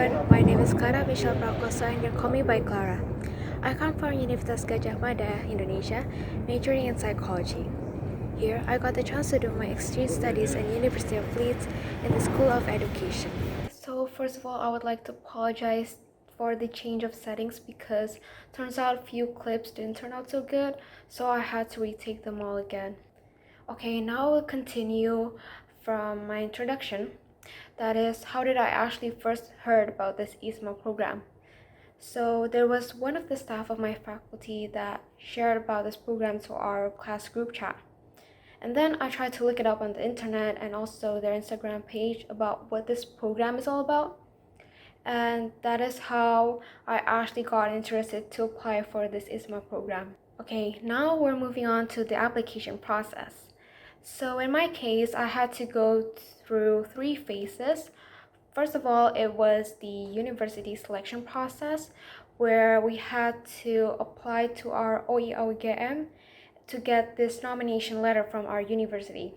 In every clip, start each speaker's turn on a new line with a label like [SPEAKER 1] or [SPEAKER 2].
[SPEAKER 1] everyone, my name is Clara Michelle Prakosa and you call me by Clara. I come from Universitas Gajah Mada, Indonesia, majoring in psychology. Here, I got the chance to do my exchange studies at University of Leeds in the School of Education. So first of all, I would like to apologize for the change of settings because turns out a few clips didn't turn out so good, so I had to retake them all again. Okay, now we'll continue from my introduction. That is, how did I actually first heard about this IISMA program? So there was one of the staff of my faculty that shared about this program to our class group chat. And then I tried to look it up on the internet and also their Instagram page about what this program is all about. And that is how I actually got interested to apply for this IISMA program. Okay, now we're moving on to the application process. So in my case, I had to go through 3 phases. First of all, it was the university selection process where we had to apply to our OEOGM to get this nomination letter from our university.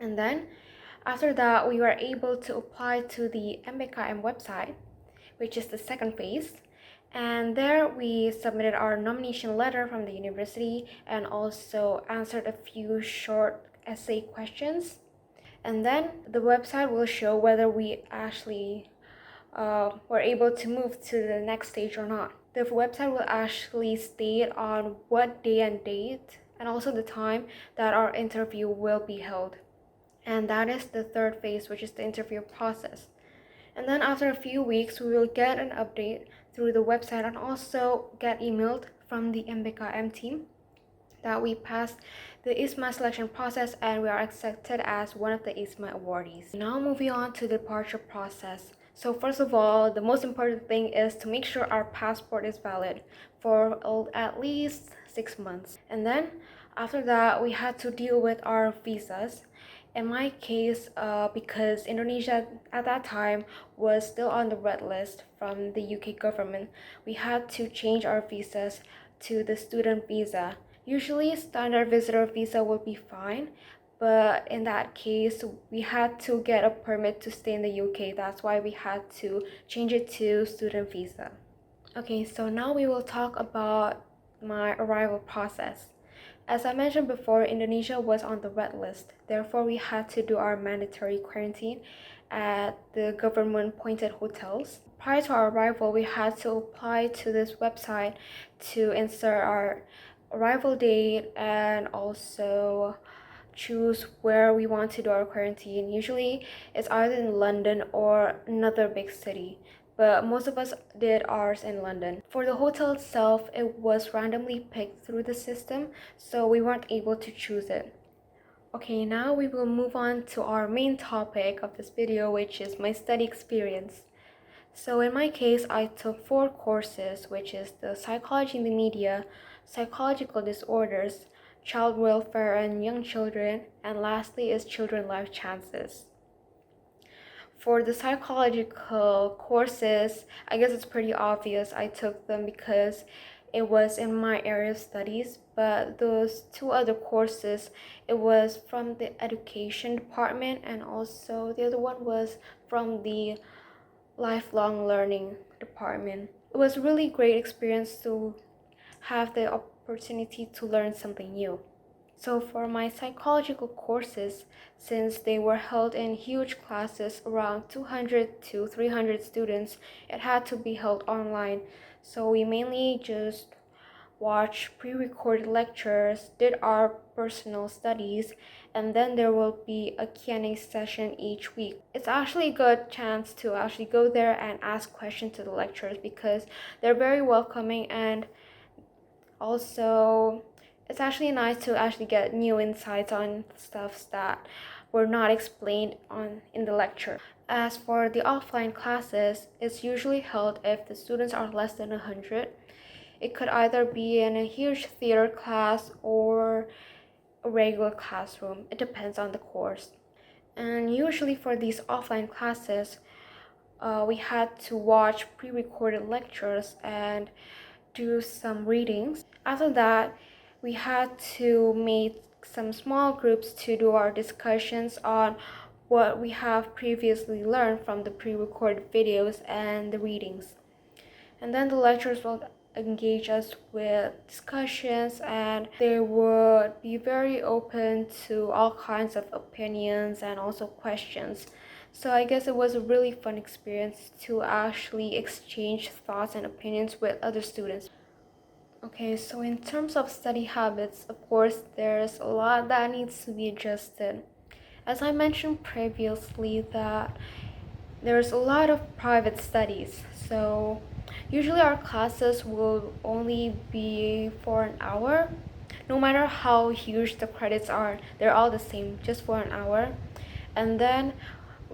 [SPEAKER 1] And then after that, we were able to apply to the MBKM website, which is the second phase. And there we submitted our nomination letter from the university and also answered a few short essay questions. And then the website will show whether we actually were able to move to the next stage or not. The website will actually state on what day and date and also the time that our interview will be held. And that is the third phase, which is the interview process. And then after a few weeks, we will get an update through the website and also get emailed from the MBKM team that we passed the IISMA selection process and we are accepted as one of the IISMA awardees. Now moving on to the departure process. So first of all, the most important thing is to make sure our passport is valid for at least 6 months. And then after that, we had to deal with our visas. In my case, because Indonesia at that time was still on the red list from the UK government, we had to change our visas to the student visa. Usually, standard visitor visa would be fine, but in that case, we had to get a permit to stay in the UK. That's why we had to change it to student visa. Okay, so now we will talk about my arrival process. As I mentioned before, Indonesia was on the red list. Therefore, we had to do our mandatory quarantine at the government-appointed hotels. Prior to our arrival, we had to apply to this website to insert our arrival date and also choose where we want to do our quarantine. Usually, it's either in London or another big city, but most of us did ours in London. For the hotel itself, it was randomly picked through the system, so we weren't able to choose it. Okay, now we will move on to our main topic of this video, which is my study experience. So in my case, I took 4 courses, which is the psychology in the media, psychological disorders, child welfare and young children, and lastly is children life chances. For the psychological courses, I guess it's pretty obvious I took them because it was in my area of studies, but those 2 other courses, it was from the education department and also the other one was from the lifelong learning department. It was a really great experience to have the opportunity to learn something new. So for my psychological courses, since they were held in huge classes around 200 to 300 students, it had to be held online. So we mainly just watched pre-recorded lectures, did our personal studies, and then there will be a Q&A session each week. It's actually a good chance to actually go there and ask questions to the lecturers because they're very welcoming, and also it's actually nice to actually get new insights on stuff that were not explained in the lecture. As for the offline classes, it's usually held if the students are less than 100. It could either be in a huge theater class or a regular classroom. It depends on the course. And usually for these offline classes, we had to watch pre-recorded lectures and do some readings. After that, we had to make some small groups to do our discussions on what we have previously learned from the pre-recorded videos and the readings. And then the lecturers will engage us with discussions, and they would be very open to all kinds of opinions and also questions. So I guess it was a really fun experience to actually exchange thoughts and opinions with other students. Okay, so in terms of study habits, of course, there's a lot that needs to be adjusted. As I mentioned previously, that there's a lot of private studies, so usually our classes will only be for an hour. No matter how huge the credits are, they're all the same, just for an hour. And then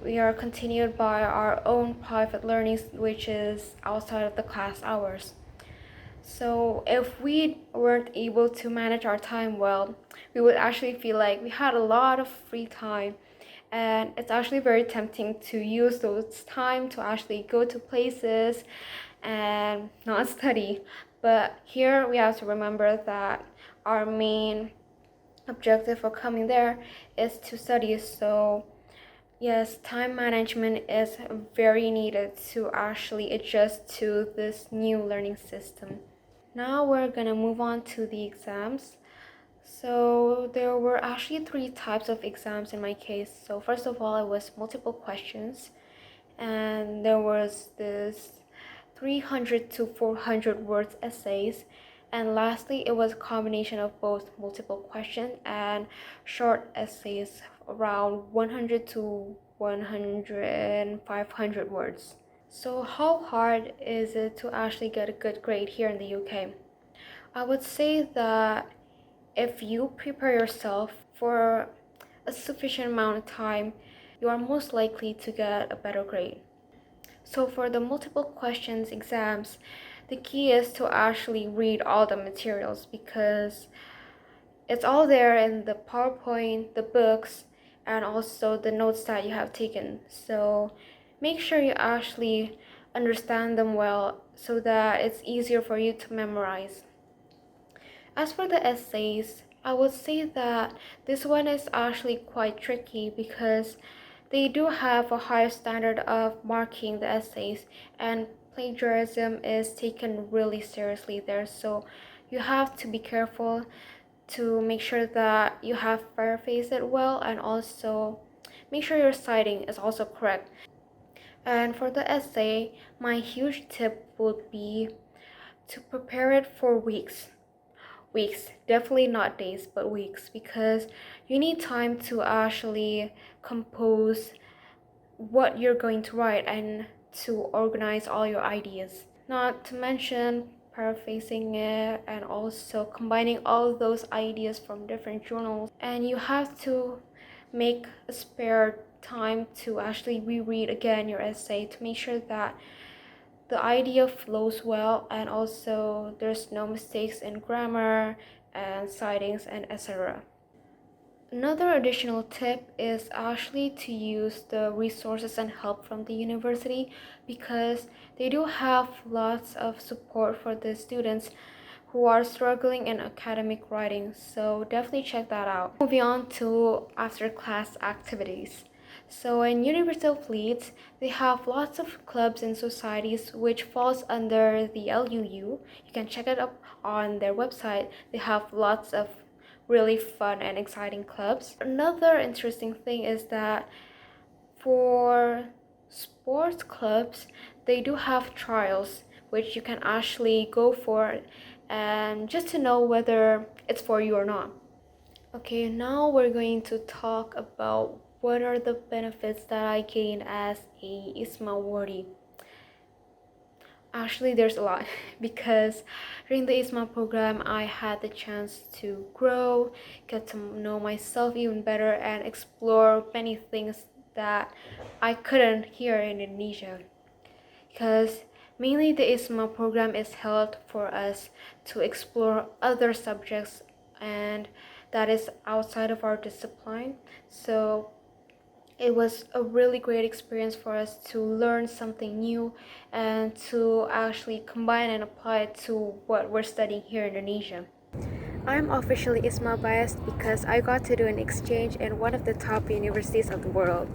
[SPEAKER 1] we are continued by our own private learning, which is outside of the class hours. So if we weren't able to manage our time well, we would actually feel like we had a lot of free time, and it's actually very tempting to use those time to actually go to places and not study. But here we have to remember that our main objective for coming there is to study. So yes, time management is very needed to actually adjust to this new learning system. Now we're gonna move on to the exams. So there were actually three types of exams in my case. So first of all, it was multiple questions, and there was this 300 to 400 words essays, and lastly it was a combination of both multiple questions and short essays around 100 to 100 500 words. So how hard is it to actually get a good grade here in the UK? I would say that if you prepare yourself for a sufficient amount of time, you are most likely to get a better grade. So for the multiple questions exams, the key is to actually read all the materials, because it's all there in the PowerPoint, the books, and also the notes that you have taken. So make sure you actually understand them well so that it's easier for you to memorize. As for the essays, I would say that this one is actually quite tricky, because they do have a higher standard of marking the essays, and plagiarism is taken really seriously there. So you have to be careful to make sure that you have paraphrased it well, and also make sure your citing is also correct. And for the essay, my huge tip would be to prepare it for weeks. Weeks, definitely not days, but weeks, because you need time to actually compose what you're going to write and to organize all your ideas. Not to mention paraphrasing it and also combining all of those ideas from different journals. And you have to make a spare time to actually reread again your essay to make sure that the idea flows well, and also there's no mistakes in grammar and citings and etc. Another additional tip is actually to use the resources and help from the university, because they do have lots of support for the students who are struggling in academic writing. So definitely check that out. Moving on to after class activities. So in University of Leeds, they have lots of clubs and societies which falls under the LUU. You can check it up on their website. They have lots of really fun and exciting clubs. Another interesting thing is that for sports clubs, they do have trials which you can actually go for, and just to know whether it's for you or not. Okay, now we're going to talk about what are the benefits that I gain as a IISMA awardee. Actually, there's a lot because during the IISMA program, I had the chance to grow, get to know myself even better, and explore many things that I couldn't here in Indonesia. Because mainly the IISMA program is held for us to explore other subjects, and that is outside of our discipline. So it was a really great experience for us to learn something new and to actually combine and apply it to what we're studying here in Indonesia. I'm officially IISMA biased because I got to do an exchange in one of the top universities of the world.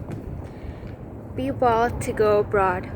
[SPEAKER 1] Be bold to go abroad.